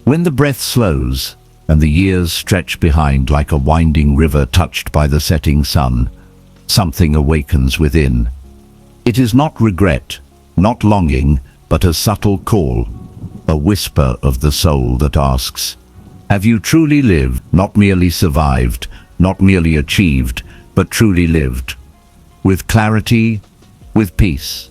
When the breath slows, and the years stretch behind like a winding river touched by the setting sun, something awakens within. It is not regret, not longing, but a subtle call, a whisper of the soul that asks, have you truly lived, not merely survived, not merely achieved, but truly lived? With clarity, with peace,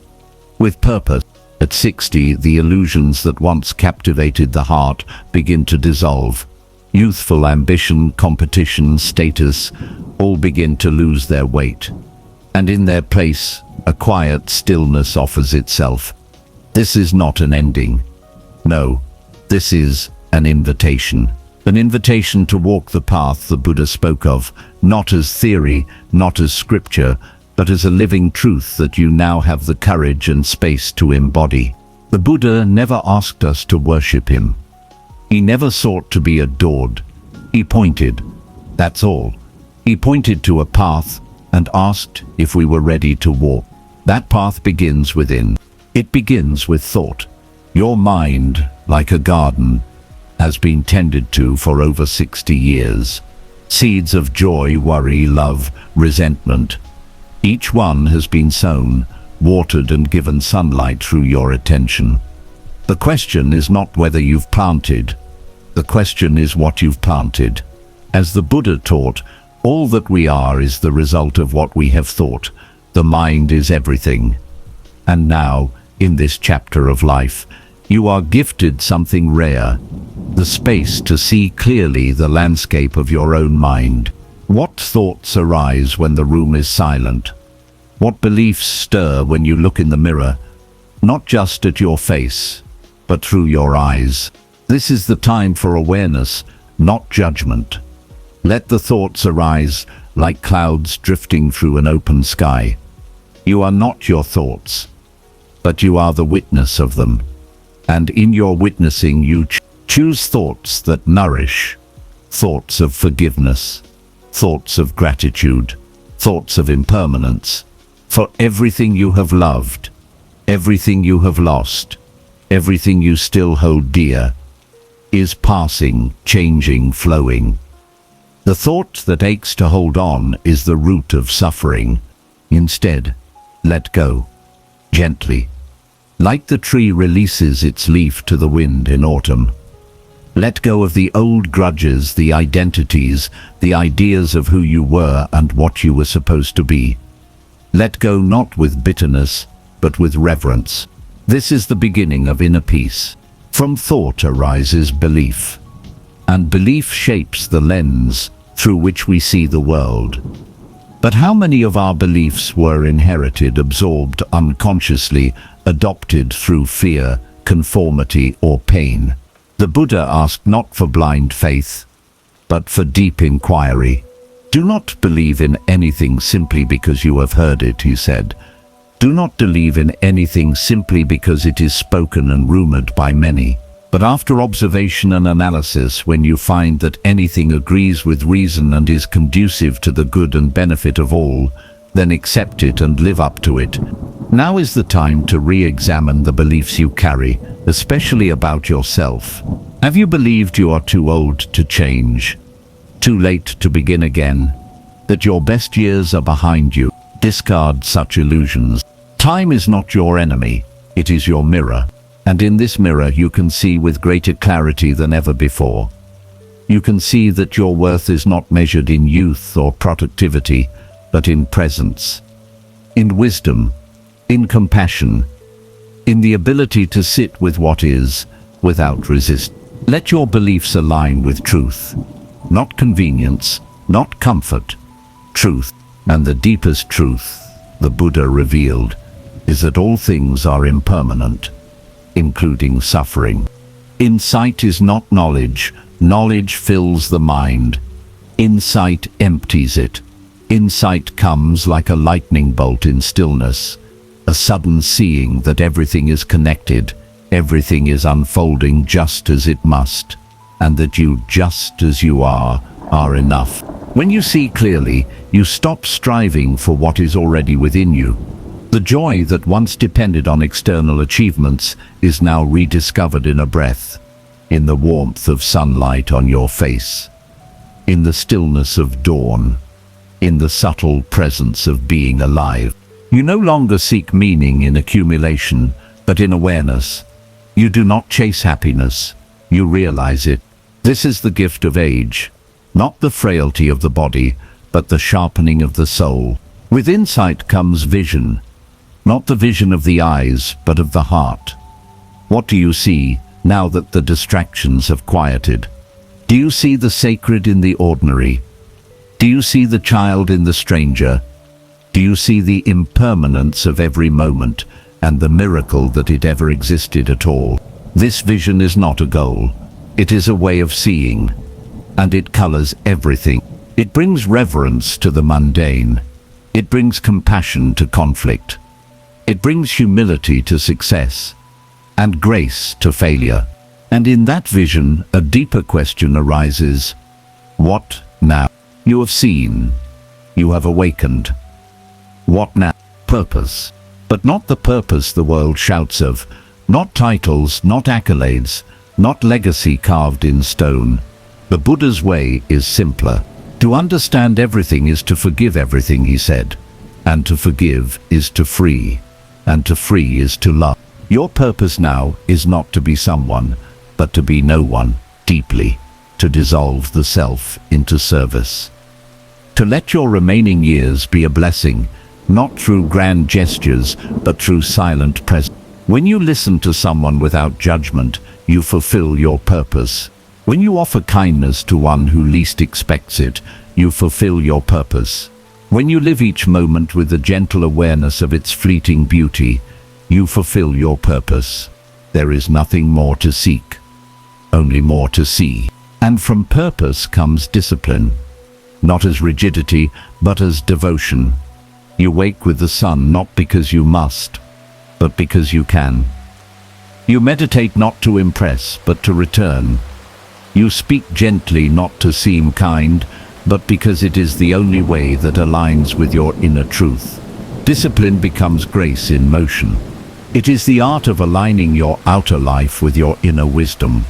with purpose. At 60, the illusions that once captivated the heart begin to dissolve. Youthful ambition, competition, status, all begin to lose their weight. And in their place, a quiet stillness offers itself. This is not an ending. No, this is an invitation. An invitation to walk the path the Buddha spoke of, not as theory, not as scripture, but as a living truth that you now have the courage and space to embody. The Buddha never asked us to worship him. He never sought to be adored. He pointed, that's all. He pointed to a path and asked if we were ready to walk. That path begins within. It begins with thought. Your mind, like a garden, has been tended to for over 60 years. Seeds of joy, worry, love, resentment. Each one has been sown, watered and given sunlight through your attention. The question is not whether you've planted. The question is what you've planted. As the Buddha taught, all that we are is the result of what we have thought. The mind is everything. And now, in this chapter of life, you are gifted something rare, the space to see clearly the landscape of your own mind. What thoughts arise when the room is silent? What beliefs stir when you look in the mirror, not just at your face, but through your eyes? This is the time for awareness, not judgment. Let the thoughts arise like clouds drifting through an open sky. You are not your thoughts, but you are the witness of them. And in your witnessing you choose thoughts that nourish, thoughts of forgiveness, thoughts of gratitude, thoughts of impermanence. For everything you have loved, everything you have lost, everything you still hold dear, is passing, changing, flowing. The thought that aches to hold on is the root of suffering. Instead, let go, gently. Like the tree releases its leaf to the wind in autumn. Let go of the old grudges, the identities, the ideas of who you were and what you were supposed to be. Let go not with bitterness, but with reverence. This is the beginning of inner peace. From thought arises belief, and belief shapes the lens through which we see the world. But how many of our beliefs were inherited, absorbed unconsciously, adopted through fear, conformity, or pain? The Buddha asked not for blind faith, but for deep inquiry. Do not believe in anything simply because you have heard it, he said. Do not believe in anything simply because it is spoken and rumored by many. But after observation and analysis, when you find that anything agrees with reason and is conducive to the good and benefit of all, then accept it and live up to it. Now is the time to re-examine the beliefs you carry, especially about yourself. Have you believed you are too old to change? Too late to begin again? That your best years are behind you? Discard such illusions. Time is not your enemy, it is your mirror. And in this mirror you can see with greater clarity than ever before. You can see that your worth is not measured in youth or productivity, but in presence, in wisdom, in compassion, in the ability to sit with what is, without resistance. Let your beliefs align with truth, not convenience, not comfort, truth. And the deepest truth, the Buddha revealed, is that all things are impermanent, including suffering. Insight is not knowledge. Knowledge fills the mind. Insight empties it. Insight comes like a lightning bolt in stillness, a sudden seeing that everything is connected, everything is unfolding just as it must, and that you, just as you are enough. When you see clearly, you stop striving for what is already within you. The joy that once depended on external achievements is now rediscovered in a breath, in the warmth of sunlight on your face, in the stillness of dawn, in the subtle presence of being alive. You no longer seek meaning in accumulation, but in awareness. You do not chase happiness, you realize it. This is the gift of age, not the frailty of the body, but the sharpening of the soul. With insight comes vision, not the vision of the eyes, but of the heart. What do you see now that the distractions have quieted? Do you see the sacred in the ordinary? Do you see the child in the stranger? Do you see the impermanence of every moment and the miracle that it ever existed at all? This vision is not a goal. It is a way of seeing, and it colors everything. It brings reverence to the mundane. It brings compassion to conflict. It brings humility to success, and grace to failure. And in that vision, a deeper question arises. What now? You have seen. You have awakened. What now? Purpose. But not the purpose the world shouts of. Not titles, not accolades, not legacy carved in stone. The Buddha's way is simpler. To understand everything is to forgive everything, he said. And to forgive is to free. And to free is to love. Your purpose now is not to be someone, but to be no one, deeply. To dissolve the self into service. To let your remaining years be a blessing, not through grand gestures, but through silent presence. When you listen to someone without judgment, you fulfill your purpose. When you offer kindness to one who least expects it, you fulfill your purpose. When you live each moment with a gentle awareness of its fleeting beauty, you fulfill your purpose. There is nothing more to seek, only more to see. And from purpose comes discipline. Not as rigidity, but as devotion. You wake with the sun not because you must, but because you can. You meditate not to impress, but to return. You speak gently not to seem kind, but because it is the only way that aligns with your inner truth. Discipline becomes grace in motion. It is the art of aligning your outer life with your inner wisdom.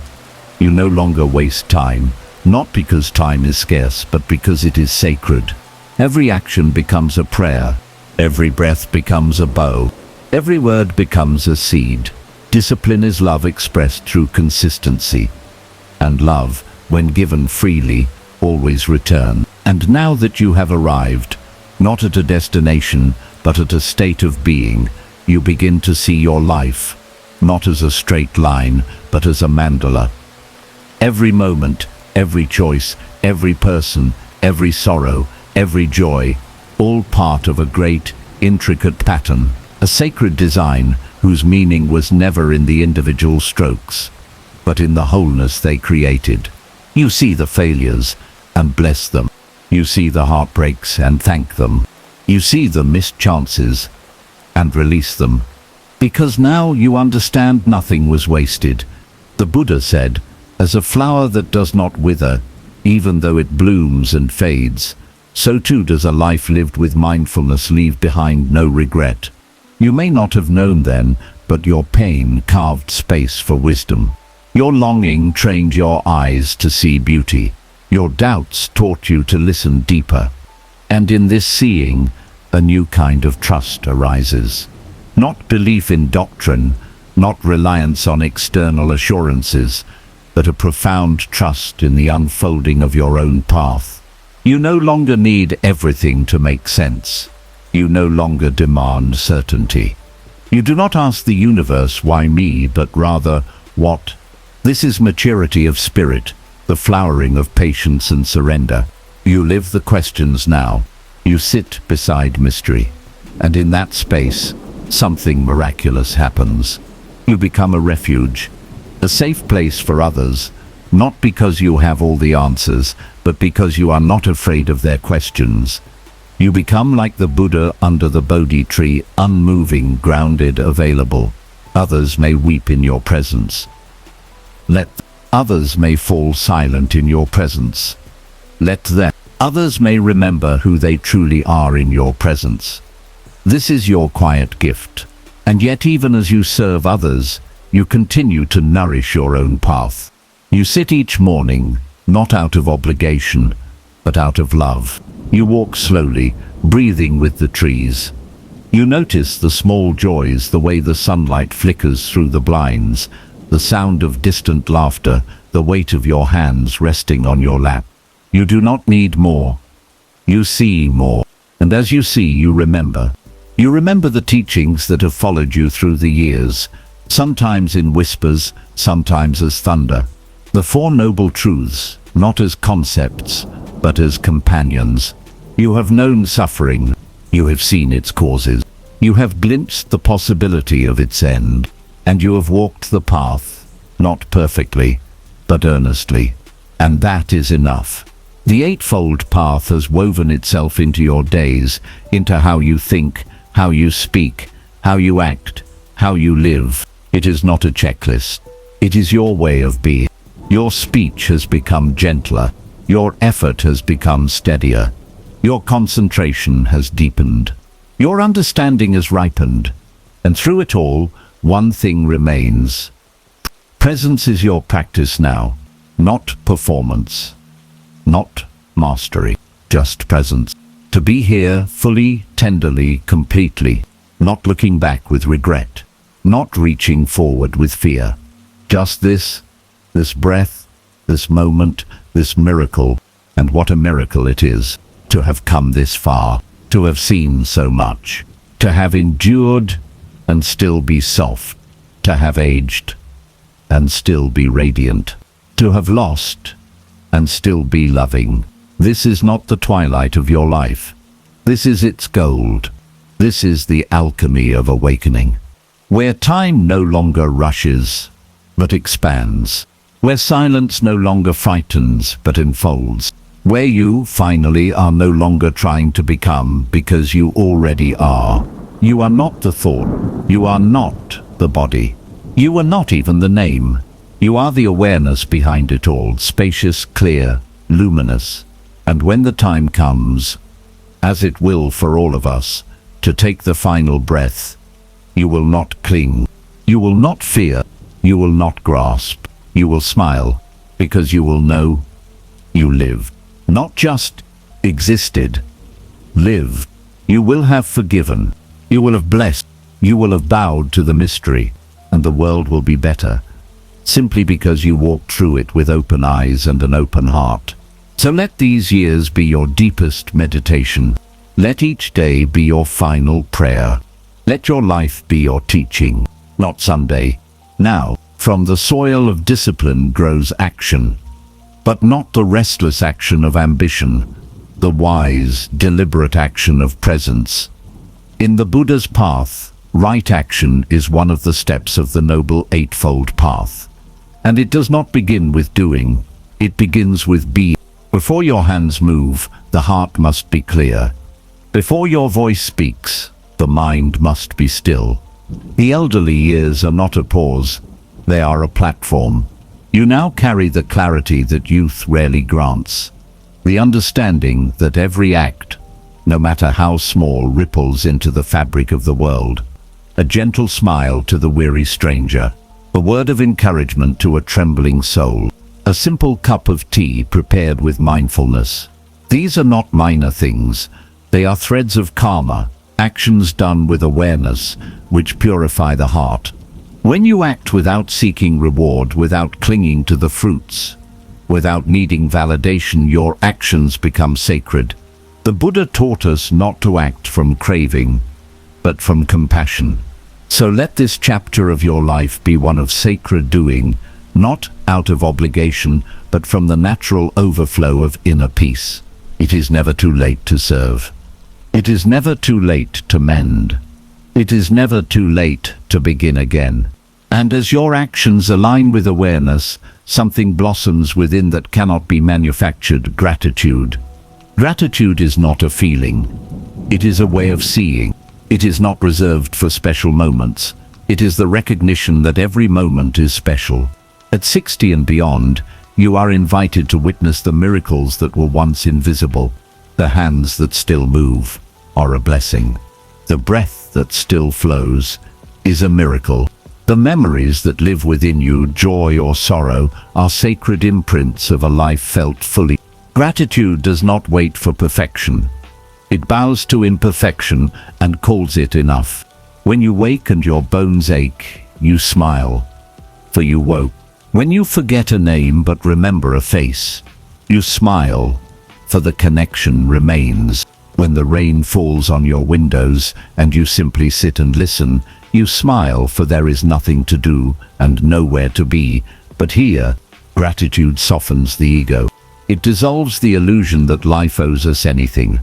You no longer waste time, not because time is scarce, but because it is sacred. Every action becomes a prayer. Every breath becomes a bow. Every word becomes a seed. Discipline is love expressed through consistency. And love, when given freely, always returns. And now that you have arrived, not at a destination, but at a state of being, you begin to see your life, not as a straight line, but as a mandala. Every moment, every choice, every person, every sorrow, every joy, all part of a great, intricate pattern, a sacred design whose meaning was never in the individual strokes, but in the wholeness they created. You see the failures and bless them. You see the heartbreaks and thank them. You see the missed chances and release them. Because now you understand nothing was wasted. The Buddha said, as a flower that does not wither, even though it blooms and fades, so too does a life lived with mindfulness leave behind no regret. You may not have known then, but your pain carved space for wisdom. Your longing trained your eyes to see beauty. Your doubts taught you to listen deeper. And in this seeing, a new kind of trust arises. Not belief in doctrine, not reliance on external assurances, but a profound trust in the unfolding of your own path. You no longer need everything to make sense. You no longer demand certainty. You do not ask the universe, why me, but rather, what? This is maturity of spirit, the flowering of patience and surrender. You live the questions now. You sit beside mystery. And in that space, something miraculous happens. You become a refuge, a safe place for others, not because you have all the answers, but because you are not afraid of their questions. You become like the Buddha under the Bodhi tree, unmoving, grounded, available. Others may weep in your presence. Others may fall silent in your presence. Let them. Others may remember who they truly are in your presence. This is your quiet gift. And yet even as you serve others, you continue to nourish your own path. You sit each morning, not out of obligation, but out of love. You walk slowly, breathing with the trees. You notice the small joys, the way the sunlight flickers through the blinds, the sound of distant laughter, the weight of your hands resting on your lap. You do not need more. You see more. And as you see, you remember. You remember the teachings that have followed you through the years, sometimes in whispers, sometimes as thunder. The Four Noble Truths, not as concepts, but as companions. You have known suffering. You have seen its causes. You have glimpsed the possibility of its end. And you have walked the path, not perfectly, but earnestly. And that is enough. The Eightfold Path has woven itself into your days, into how you think, how you speak, how you act, how you live. It is not a checklist. It is your way of being. Your speech has become gentler. Your effort has become steadier. Your concentration has deepened. Your understanding has ripened. And through it all, one thing remains. Presence is your practice now, not performance. Not mastery, just presence. To be here fully, tenderly, completely, not looking back with regret, not reaching forward with fear. Just this breath, this moment, this miracle. And what a miracle it is to have come this far, to have seen so much, to have endured and still be soft, to have aged and still be radiant, to have lost and still be loving. This is not the twilight of your life. This is its gold. This is the alchemy of awakening, where time no longer rushes, but expands, where silence no longer frightens, but enfolds, where you finally are no longer trying to become because you already are. You are not the thought. You are not the body. You are not even the name. You are the awareness behind it all, spacious, clear, luminous. And when the time comes, as it will for all of us, to take the final breath, you will not cling. You will not fear. You will not grasp. You will smile, because you will know you lived. Not just existed, lived. You will have forgiven. You will have blessed. You will have bowed to the mystery, and the world will be better, simply because you walked through it with open eyes and an open heart. So let these years be your deepest meditation. Let each day be your final prayer. Let your life be your teaching, not Sunday. Now, from the soil of discipline grows action, but not the restless action of ambition, the wise, deliberate action of presence. In the Buddha's path, right action is one of the steps of the Noble Eightfold Path. And it does not begin with doing, it begins with being. Before your hands move, the heart must be clear. Before your voice speaks, the mind must be still. The elderly years are not a pause, they are a platform. You now carry the clarity that youth rarely grants, the understanding that every act, no matter how small, ripples into the fabric of the world. A gentle smile to the weary stranger, a word of encouragement to a trembling soul, a simple cup of tea prepared with mindfulness. These are not minor things, they are threads of karma, actions done with awareness, which purify the heart. When you act without seeking reward, without clinging to the fruits, without needing validation, your actions become sacred. The Buddha taught us not to act from craving, but from compassion. So let this chapter of your life be one of sacred doing, not out of obligation, but from the natural overflow of inner peace. It is never too late to serve. It is never too late to mend. It is never too late to begin again. And as your actions align with awareness, something blossoms within that cannot be manufactured: gratitude. Gratitude is not a feeling. It is a way of seeing. It is not reserved for special moments. It is the recognition that every moment is special. At 60 and beyond, you are invited to witness the miracles that were once invisible. The hands that still move are a blessing. The breath that still flows is a miracle. The memories that live within you, joy or sorrow, are sacred imprints of a life felt fully. Gratitude does not wait for perfection. It bows to imperfection and calls it enough. When you wake and your bones ache, you smile, for you woke. When you forget a name but remember a face, you smile, for the connection remains. When the rain falls on your windows and you simply sit and listen, you smile, for there is nothing to do and nowhere to be. But here, gratitude softens the ego. It dissolves the illusion that life owes us anything.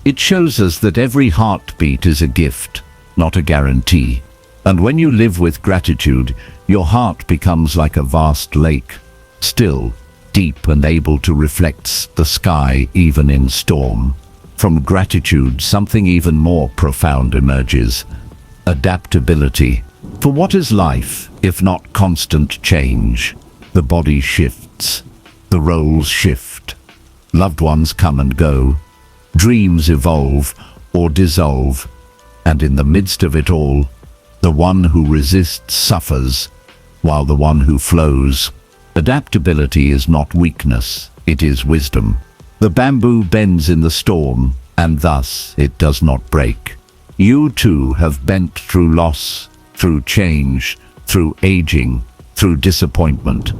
It shows us that every heartbeat is a gift, not a guarantee. And when you live with gratitude, your heart becomes like a vast lake, still, deep and able to reflect the sky even in storm. From gratitude, something even more profound emerges: adaptability. For what is life, if not constant change? The body shifts, the roles shift, loved ones come and go, dreams evolve or dissolve, and in the midst of it all, the one who resists suffers, while the one who flows. Adaptability is not weakness, it is wisdom. The bamboo bends in the storm, and thus it does not break. You too have bent through loss, through change, through aging, through disappointment,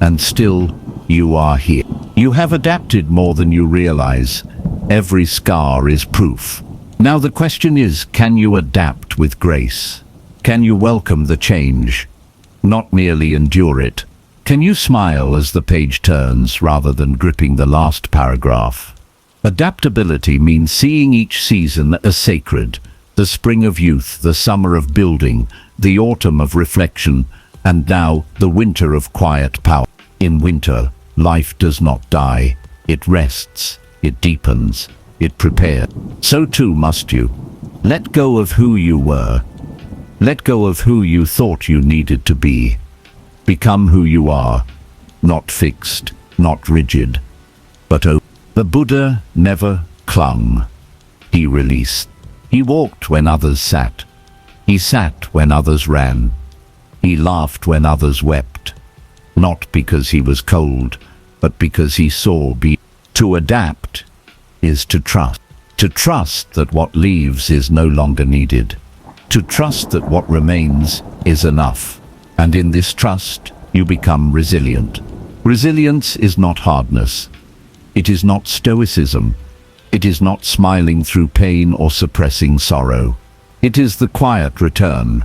and still you are here. You have adapted more than you realize. Every scar is proof. Now the question is, can you adapt with grace? Can you welcome the change, not merely endure it? Can you smile as the page turns rather than gripping the last paragraph? Adaptability means seeing each season as sacred: the spring of youth, the summer of building, the autumn of reflection, and now the winter of quiet power. In winter, life does not die. It rests, it deepens, it prepares. So too must you. Let go of who you were. Let go of who you thought you needed to be. Become who you are, not fixed, not rigid, but open. The Buddha never clung. He released. He walked when others sat. He sat when others ran. He laughed when others wept. Not because he was cold, but because he saw beyond. To adapt is to trust. To trust that what leaves is no longer needed. To trust that what remains is enough. And in this trust, you become resilient. Resilience is not hardness. It is not stoicism. It is not smiling through pain or suppressing sorrow. It is the quiet return.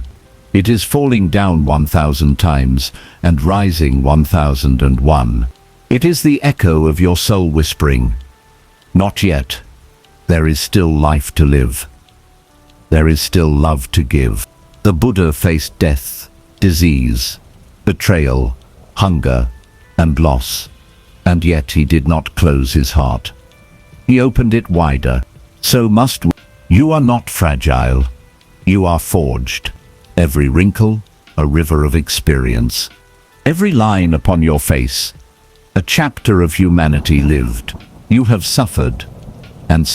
It is falling down 1,000 times and rising 1,001. It is the echo of your soul whispering, "Not yet. There is still life to live. There is still love to give." The Buddha faced death, disease, betrayal, hunger, and loss, and yet he did not close his heart. He opened it wider. So must we. You are not fragile. You are forged. Every wrinkle, a river of experience. Every line upon your face, a chapter of humanity lived. You have suffered and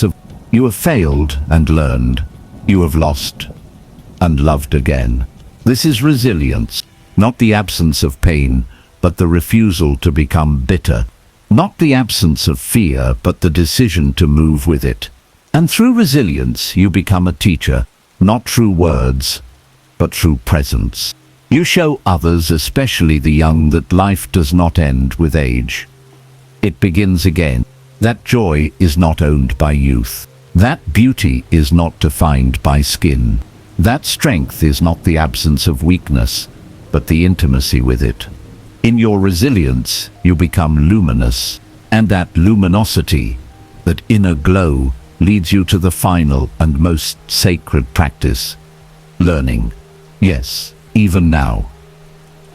you have failed and learned. You have lost and loved again. This is resilience, not the absence of pain, but the refusal to become bitter. Not the absence of fear, but the decision to move with it. And through resilience, you become a teacher, not through words, but through presence. You show others, especially the young, that life does not end with age. It begins again. That joy is not owned by youth. That beauty is not defined by skin. That strength is not the absence of weakness, but the intimacy with it. In your resilience, you become luminous, and that luminosity, that inner glow, leads you to the final and most sacred practice: learning. Yes, even now.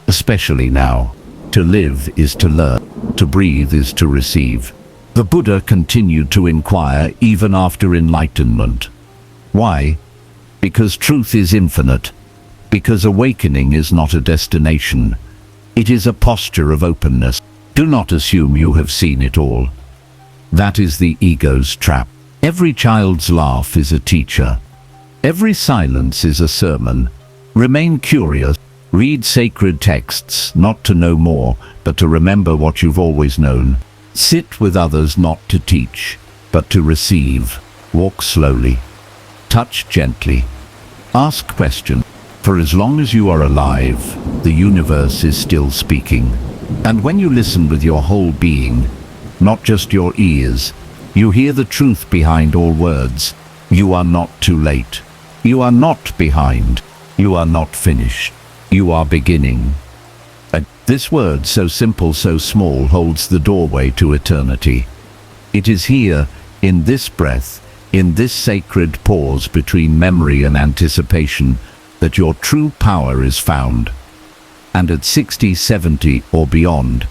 Especially now. To live is to learn. To breathe is to receive. The Buddha continued to inquire even after enlightenment. Why? Because truth is infinite. Because awakening is not a destination. It is a posture of openness. Do not assume you have seen it all. That is the ego's trap. Every child's laugh is a teacher. Every silence is a sermon. Remain curious. Read sacred texts, not to know more, but to remember what you've always known. Sit with others not to teach, but to receive. Walk slowly. Touch gently. Ask questions. For as long as you are alive, the universe is still speaking. And when you listen with your whole being, not just your ears, you hear the truth behind all words. You are not too late. You are not behind. You are not finished. You are beginning. And this word, so simple, so small, holds the doorway to eternity. It is here, in this breath, in this sacred pause between memory and anticipation, that your true power is found. And at 60, 70, or beyond,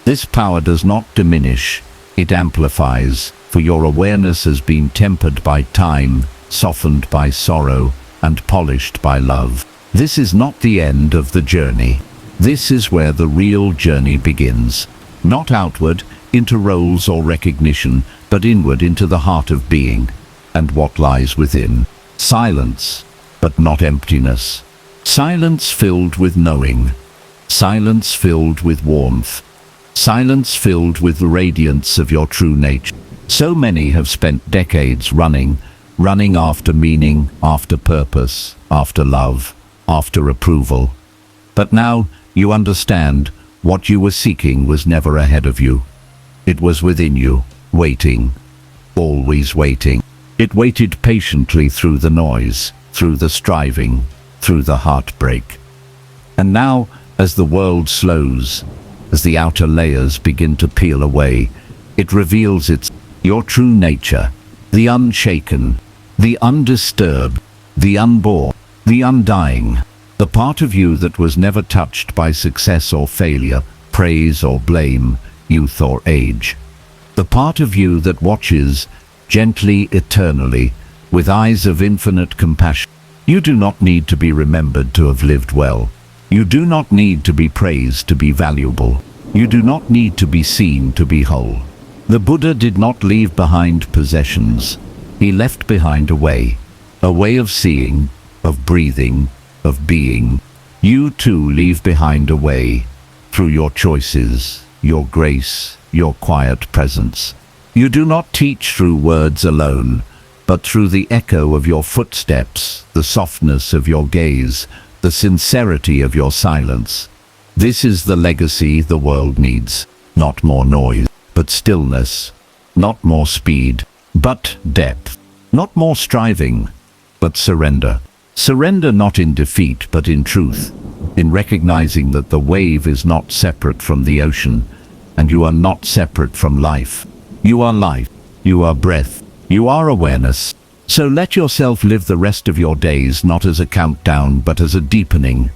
this power does not diminish, it amplifies, for your awareness has been tempered by time, softened by sorrow, and polished by love. This is not the end of the journey. This is where the real journey begins. Not outward, into roles or recognition, but inward into the heart of being, and what lies within. Silence, but not emptiness. Silence filled with knowing. Silence filled with warmth. Silence filled with the radiance of your true nature. So many have spent decades running after meaning, after purpose, after love, after approval. But now you understand what you were seeking was never ahead of you. It was within you, waiting, always waiting. It waited patiently through the noise, through the striving, through the heartbreak. And now, as the world slows, as the outer layers begin to peel away, it reveals your true nature, the unshaken, the undisturbed, the unborn, the undying, the part of you that was never touched by success or failure, praise or blame, youth or age. The part of you that watches, gently, eternally, with eyes of infinite compassion. You do not need to be remembered to have lived well. You do not need to be praised to be valuable. You do not need to be seen to be whole. The Buddha did not leave behind possessions. He left behind a way of seeing, of breathing, of being. You too leave behind a way, through your choices, your grace, your quiet presence. You do not teach through words alone, but through the echo of your footsteps, the softness of your gaze, the sincerity of your silence. This is the legacy the world needs. Not more noise, but stillness. Not more speed, but depth. Not more striving, but surrender. Surrender not in defeat, but in truth, in recognizing that the wave is not separate from the ocean, and you are not separate from life. You are life. You are breath. You are awareness. So let yourself live the rest of your days not as a countdown, but as a deepening.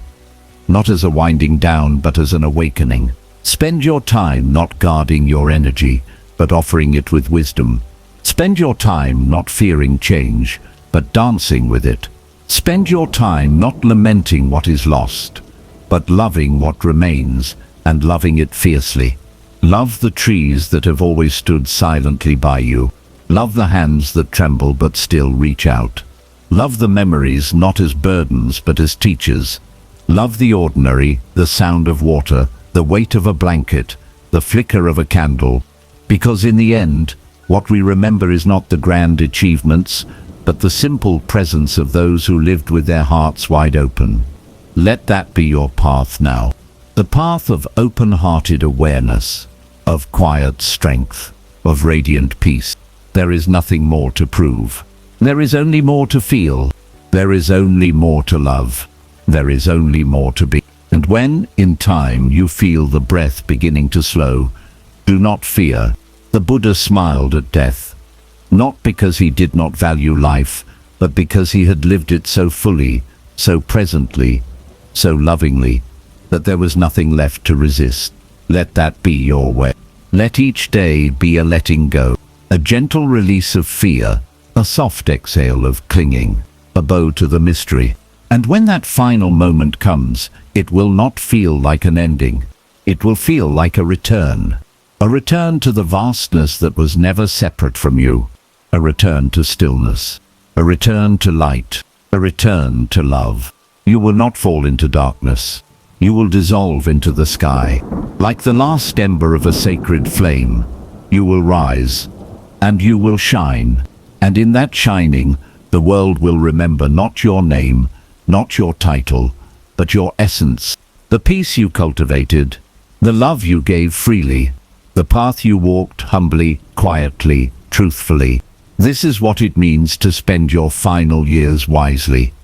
Not as a winding down, but as an awakening. Spend your time not guarding your energy, but offering it with wisdom. Spend your time not fearing change, but dancing with it. Spend your time not lamenting what is lost, but loving what remains, and loving it fiercely. Love the trees that have always stood silently by you. Love the hands that tremble but still reach out. Love the memories not as burdens but as teachers. Love the ordinary, the sound of water, the weight of a blanket, the flicker of a candle. Because in the end, what we remember is not the grand achievements, but the simple presence of those who lived with their hearts wide open. Let that be your path now. The path of open-hearted awareness, of quiet strength, of radiant peace. There is nothing more to prove. There is only more to feel. There is only more to love. There is only more to be. And when, in time, you feel the breath beginning to slow, do not fear. The Buddha smiled at death, not because he did not value life, but because he had lived it so fully, so presently, so lovingly, that there was nothing left to resist. Let that be your way. Let each day be a letting go, a gentle release of fear, a soft exhale of clinging, a bow to the mystery. And when that final moment comes, it will not feel like an ending. It will feel like a return to the vastness that was never separate from you, a return to stillness, a return to light, a return to love. You will not fall into darkness. You will dissolve into the sky. Like the last ember of a sacred flame, you will rise, and you will shine. And in that shining, the world will remember not your name, not your title, but your essence. The peace you cultivated, the love you gave freely, the path you walked humbly, quietly, truthfully. This is what it means to spend your final years wisely.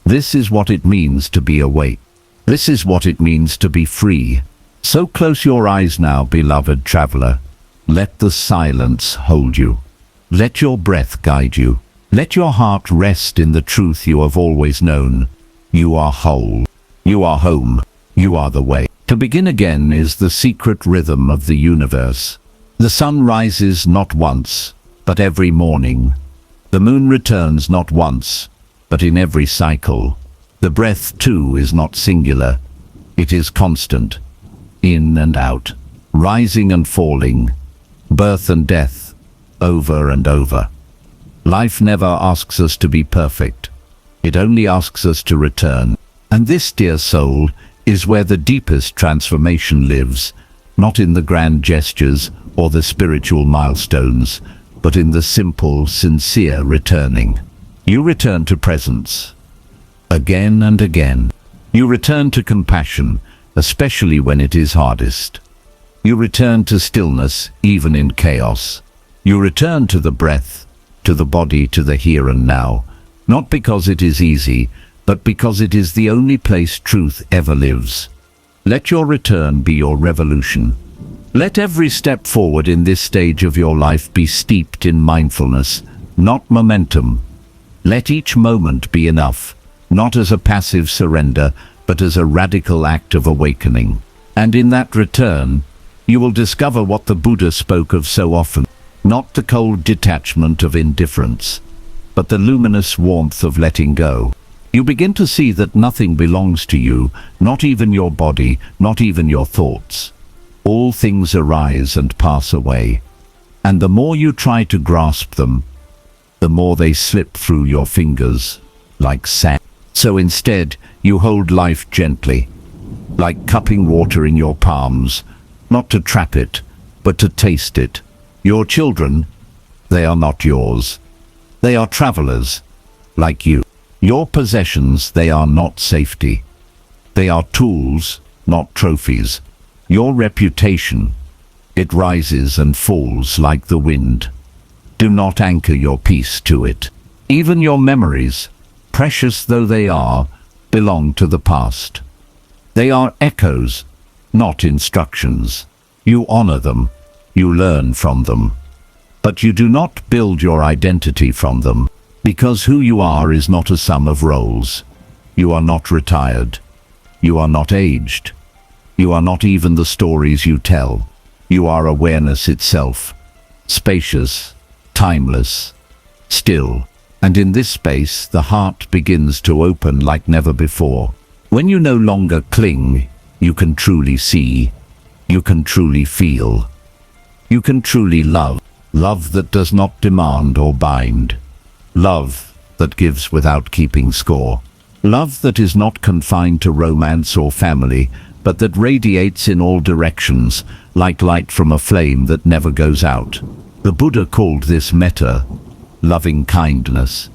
This is what it means to be awake. This is what it means to be free. So close your eyes now, beloved traveler. Let the silence hold you. Let your breath guide you. Let your heart rest in the truth you have always known. You are whole. You are home. You are the way. To begin again is the secret rhythm of the universe. The sun rises not once, but every morning. The moon returns not once, but in every cycle. The breath, too, is not singular. It is constant. In and out. Rising and falling. Birth and death. Over and over. Life never asks us to be perfect. It only asks us to return. And this, dear soul, is where the deepest transformation lives, not in the grand gestures or the spiritual milestones, but in the simple, sincere returning. You return to presence. Again and again. You return to compassion, especially when it is hardest. You return to stillness, even in chaos. You return to the breath, to the body, to the here and now, not because it is easy, but because it is the only place truth ever lives. Let your return be your revolution. Let every step forward in this stage of your life be steeped in mindfulness, not momentum. Let each moment be enough, not as a passive surrender, but as a radical act of awakening. And in that return, you will discover what the Buddha spoke of so often, not the cold detachment of indifference, but the luminous warmth of letting go. You begin to see that nothing belongs to you, not even your body, not even your thoughts. All things arise and pass away, and the more you try to grasp them, the more they slip through your fingers, like sand. So instead, you hold life gently, like cupping water in your palms, not to trap it, but to taste it. Your children, they are not yours. They are travelers, like you. Your possessions, they are not safety. They are tools, not trophies. Your reputation, it rises and falls like the wind. Do not anchor your peace to it. Even your memories, precious though they are, belong to the past. They are echoes, not instructions. You honor them, you learn from them. But you do not build your identity from them. Because who you are is not a sum of roles. You are not retired. You are not aged. You are not even the stories you tell. You are awareness itself. Spacious, timeless, still. And in this space, the heart begins to open like never before. When you no longer cling, you can truly see. You can truly feel. You can truly love. Love that does not demand or bind. Love that gives without keeping score. Love that is not confined to romance or family, but that radiates in all directions, like light from a flame that never goes out. The Buddha called this metta, loving kindness.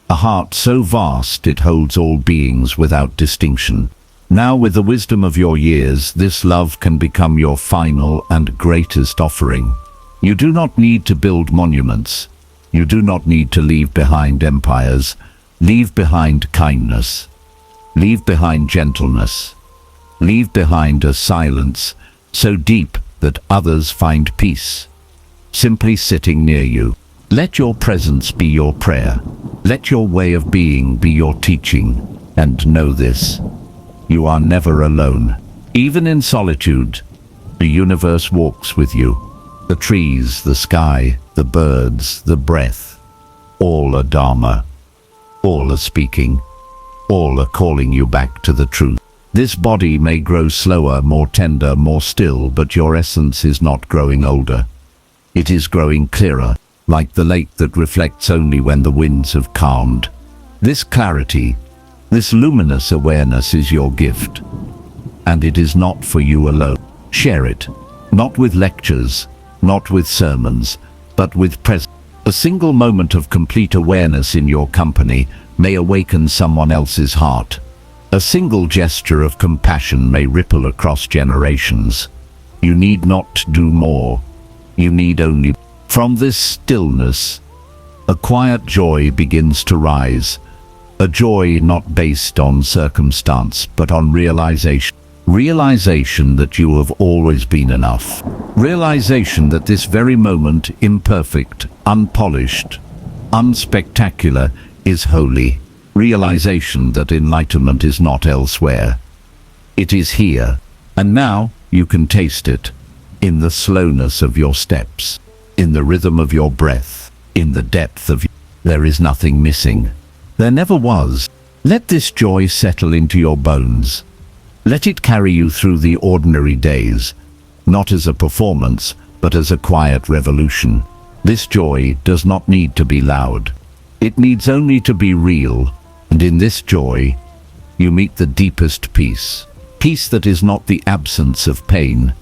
A heart so vast it holds all beings without distinction. Now, with the wisdom of your years, this love can become your final and greatest offering. You do not need to build monuments. You do not need to leave behind empires. Leave behind kindness. Leave behind gentleness. Leave behind a silence so deep that others find peace, simply sitting near you. Let your presence be your prayer. Let your way of being be your teaching. And know this, you are never alone. Even in solitude, the universe walks with you. The trees, the sky, the birds, the breath, all are Dharma. All are speaking. All are calling you back to the truth. This body may grow slower, more tender, more still, but your essence is not growing older. It is growing clearer, like the lake that reflects only when the winds have calmed. This clarity, This luminous awareness is your gift, and it is not for you alone. Share it, not with lectures, not with sermons, but with presence. A single moment of complete awareness in your company may awaken someone else's heart. A single gesture of compassion may ripple across generations. You need not do more. You need only. From this stillness, a quiet joy begins to rise. A joy not based on circumstance, but on realization. Realization that you have always been enough. Realization that this very moment, imperfect, unpolished, unspectacular, is holy. Realization that enlightenment is not elsewhere. It is here. And now you can taste it. In the slowness of your steps. In the rhythm of your breath. In the depth of there is nothing missing. There never was. Let this joy settle into your bones. Let it carry you through the ordinary days, not as a performance, but as a quiet revolution. This joy does not need to be loud. It needs only to be real, and in this joy, you meet the deepest peace. Peace that is not the absence of pain,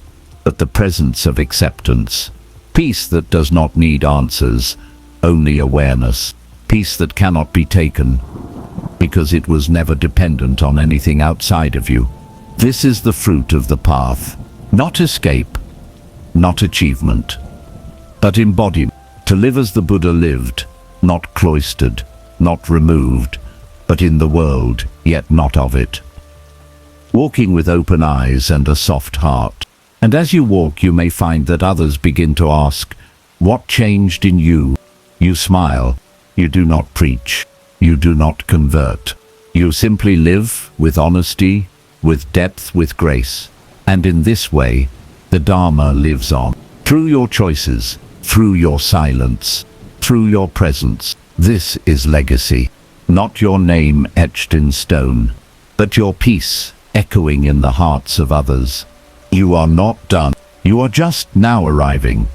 but the presence of acceptance. Peace that does not need answers, only awareness. Peace that cannot be taken, because it was never dependent on anything outside of you. This is the fruit of the path, not escape, not achievement, but embodiment. To live as the Buddha lived, not cloistered, not removed, but in the world, yet not of it. Walking with open eyes and a soft heart. And as you walk, you may find that others begin to ask, what changed in you? You smile. You do not preach. You do not convert. You simply live with honesty, with depth, with grace. And in this way, the Dharma lives on. Through your choices, through your silence, through your presence. This is legacy. Not your name etched in stone, but your peace echoing in the hearts of others. You are not done. You are just now arriving.